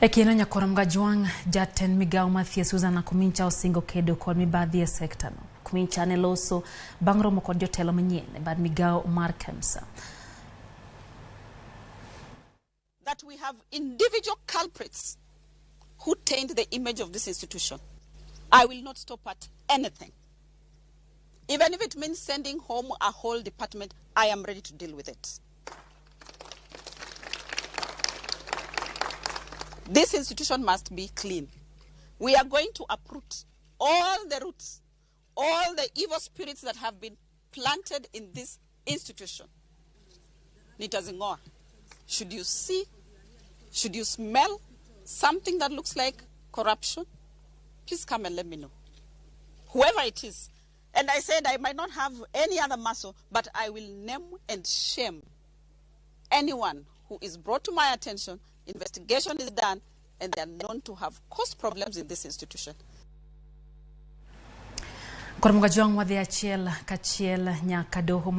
Ekino nyakoramga juang jaten migao mathie Susan Nakhumicha osingo kedo kod mibadhi e sekta no. Nakhumicha ne loso bang' romo kod jotelo manyien e bad migao mar KEMSA. That we have individual culprits who taint the image of this institution. I will not stop at anything. Even if it means sending home a whole department, I am ready to deal with it. This institution must be clean. We are going to uproot all the roots, all the evil spirits that have been planted in this institution. Nitazingoa. Should you see, should you smell something that looks like corruption, please come and let me know. Whoever it is. And I said I might not have any other muscle, but I will name and shame anyone who is brought to my attention. Investigation is done, and they are known to have caused problems in this institution. Kormuga juang wadhi achiel kachiel nyaka doho